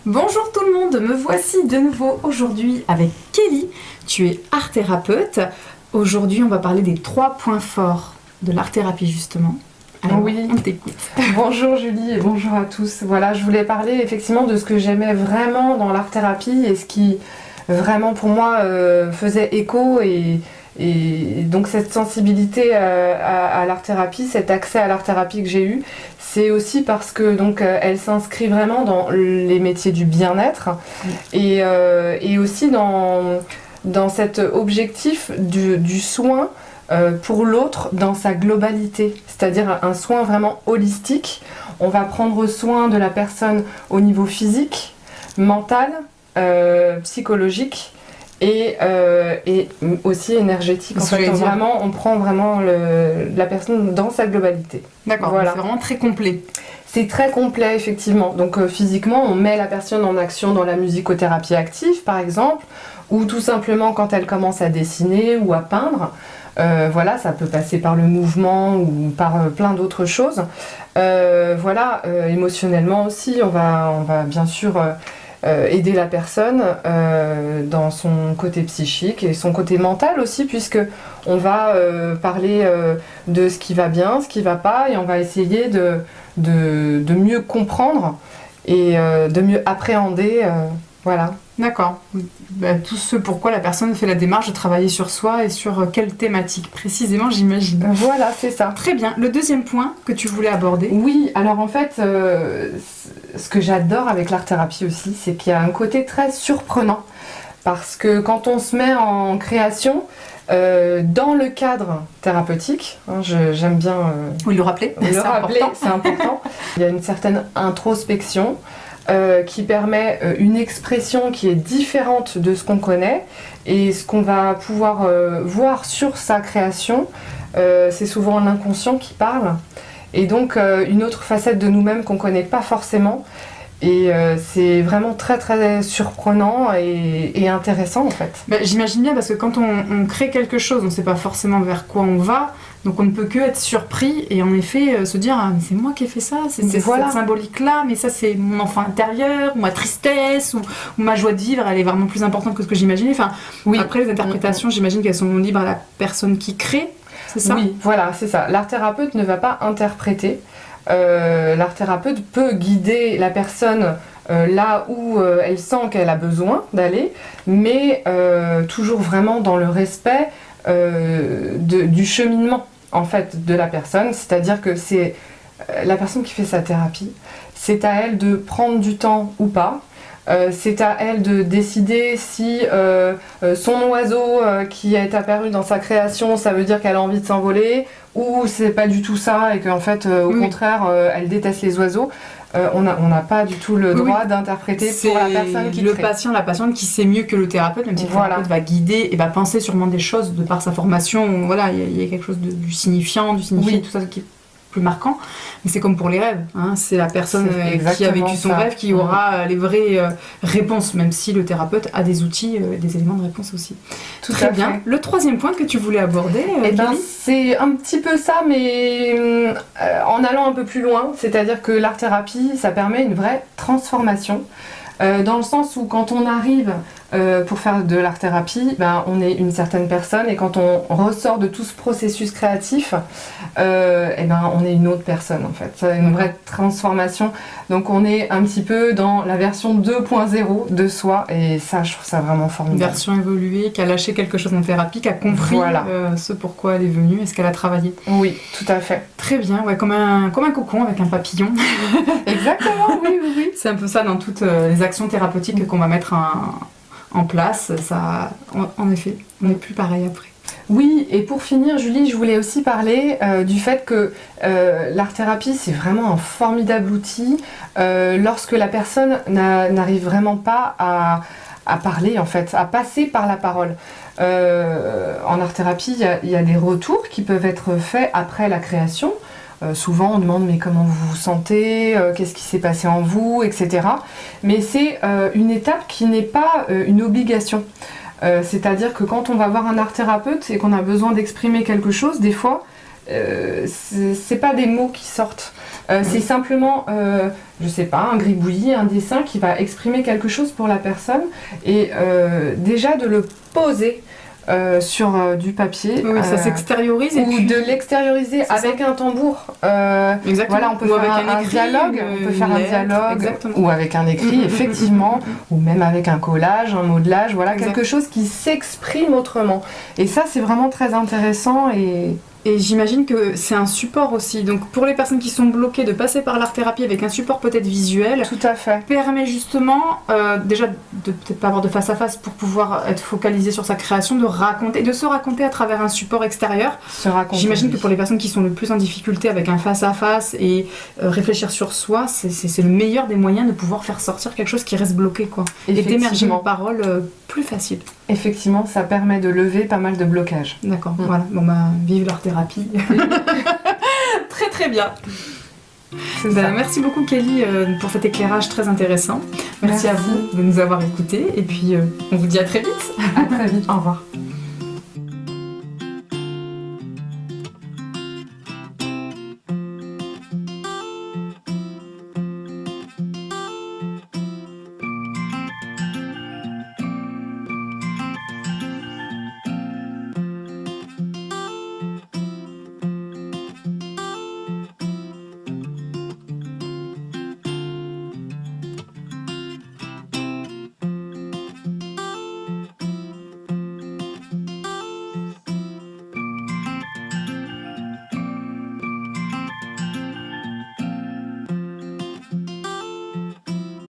Bonjour tout le monde, me voici de nouveau aujourd'hui avec Kelly. Tu es art thérapeute. Aujourd'hui, on va parler des 3 points forts de l'art-thérapie justement. Alors, oui, on t'écoute. Bonjour Julie et bonjour à tous. Voilà, je voulais parler effectivement de ce que j'aimais vraiment dans l'art-thérapie et ce qui vraiment pour moi faisait écho et donc cette sensibilité à l'art-thérapie, cet accès à l'art-thérapie que j'ai eu, c'est aussi parce que donc elle s'inscrit vraiment dans les métiers du bien-être et aussi dans cet objectif du soin pour l'autre dans sa globalité, c'est-à-dire un soin vraiment holistique. On va prendre soin de la personne au niveau physique, mental, psychologique et aussi énergétique. En fait, on prend vraiment la personne dans sa globalité. D'accord, voilà. C'est vraiment très complet. C'est très complet, effectivement. Donc physiquement, on met la personne en action dans la musicothérapie active, par exemple, ou tout simplement quand elle commence à dessiner ou à peindre. Voilà, ça peut passer par le mouvement ou par plein d'autres choses. Émotionnellement aussi, on va bien sûr aider la personne dans son côté psychique et son côté mental aussi, puisque on va parler de ce qui va bien, ce qui va pas, et on va essayer de mieux comprendre et de mieux appréhender. Voilà. D'accord. Tout ce pourquoi la personne fait la démarche de travailler sur soi et sur quelle thématique précisément, j'imagine. Voilà, c'est ça. Très bien. Le deuxième point que tu voulais aborder. Oui, alors en fait, ce que j'adore avec l'art-thérapie aussi, c'est qu'il y a un côté très surprenant. Parce que quand on se met en création, dans le cadre thérapeutique, j'aime bien le rappeler, c'est important. Il y a une certaine introspection qui permet une expression qui est différente de ce qu'on connaît, et ce qu'on va pouvoir voir sur sa création, c'est souvent l'inconscient qui parle, et donc une autre facette de nous-mêmes qu'on ne connaît pas forcément. Et c'est vraiment très très surprenant et intéressant en fait. J'imagine bien, parce que quand on crée quelque chose, on ne sait pas forcément vers quoi on va, donc on ne peut que être surpris et en effet se dire mais c'est moi qui ai fait ça, c'est voilà. Cette symbolique-là, mais ça c'est mon enfant intérieur, ou ma tristesse, ou ma joie de vivre, elle est vraiment plus importante que ce que j'imaginais. Enfin, oui. Après les interprétations, j'imagine qu'elles sont libres à la personne qui crée, c'est ça ? Oui, voilà, c'est ça. L'art thérapeute ne va pas interpréter. L'art thérapeute peut guider la personne là où elle sent qu'elle a besoin d'aller, mais toujours vraiment dans le respect du cheminement en fait de la personne, c'est-à-dire que c'est la personne qui fait sa thérapie, c'est à elle de prendre du temps ou pas. C'est à elle de décider si son oiseau qui est apparu dans sa création, ça veut dire qu'elle a envie de s'envoler, ou c'est pas du tout ça et qu'en fait au contraire elle déteste les oiseaux. On n'a pas du tout le droit d'interpréter pour la personne qui crée. La patiente qui sait mieux que le thérapeute, même si le thérapeute va guider et va penser sûrement des choses de par sa formation. Voilà, il y a quelque chose du signifiant, du signifié, tout ça qui est plus marquant, mais c'est comme pour les rêves, hein. C'est la personne qui a vécu son rêve qui aura les vraies réponses, même si le thérapeute a des outils, des éléments de réponse aussi. Très bien. Le 3e point que tu voulais aborder, c'est un petit peu ça, mais en allant un peu plus loin, c'est-à-dire que l'art-thérapie, ça permet une vraie transformation, dans le sens où quand on arrive pour faire de l'art-thérapie, on est une certaine personne, et quand on ressort de tout ce processus créatif, on est une autre personne en fait. C'est une vraie transformation. Donc on est un petit peu dans la version 2.0 de soi, et ça, je trouve ça vraiment formidable. Une version évoluée, qui a lâché quelque chose en thérapie, qui a compris ce pourquoi elle est venue et ce qu'elle a travaillé. Oui, tout à fait. Très bien, comme un cocon avec un papillon. Exactement, oui. C'est un peu ça dans toutes les actions thérapeutiques qu'on va mettre en place. Ça, en effet, on n'est plus pareil après. Oui, et pour finir, Julie, je voulais aussi parler du fait que l'art-thérapie, c'est vraiment un formidable outil lorsque la personne n'arrive vraiment pas à parler, en fait, à passer par la parole. En art-thérapie, il y a des retours qui peuvent être faits après la création. Souvent, on demande mais comment vous vous sentez, qu'est-ce qui s'est passé en vous, etc. Mais c'est une étape qui n'est pas une obligation. C'est-à-dire que quand on va voir un art thérapeute et qu'on a besoin d'exprimer quelque chose, des fois, c'est pas des mots qui sortent. C'est simplement, je sais pas, un gribouillis, un dessin qui va exprimer quelque chose pour la personne. Et déjà de le poser sur du papier. Oui, ça s'extériorise. Ou puis, de l'extérioriser avec un tambour. Exactement. Voilà, on peut faire un dialogue. On peut faire un dialogue. Ou avec un écrit, effectivement. Ou même avec un collage, un modelage. Voilà, quelque chose qui s'exprime autrement. Et ça, c'est vraiment très intéressant Et j'imagine que c'est un support aussi. Donc pour les personnes qui sont bloquées, de passer par l'art-thérapie avec un support peut-être visuel, tout à fait, permet justement déjà de peut-être pas avoir de face à face pour pouvoir être focalisé sur sa création, de se raconter à travers un support extérieur. J'imagine que pour les personnes qui sont le plus en difficulté avec un face à face et réfléchir sur soi, c'est le meilleur des moyens de pouvoir faire sortir quelque chose qui reste bloqué, quoi. Et d'émerger en parole plus facile. Effectivement, ça permet de lever pas mal de blocages. D'accord, voilà. Bon bah, vive l'art-thérapie. Très très bien. Merci beaucoup Kelly pour cet éclairage très intéressant. Merci à vous de nous avoir écoutés et puis on vous dit à très vite. À très vite, au revoir.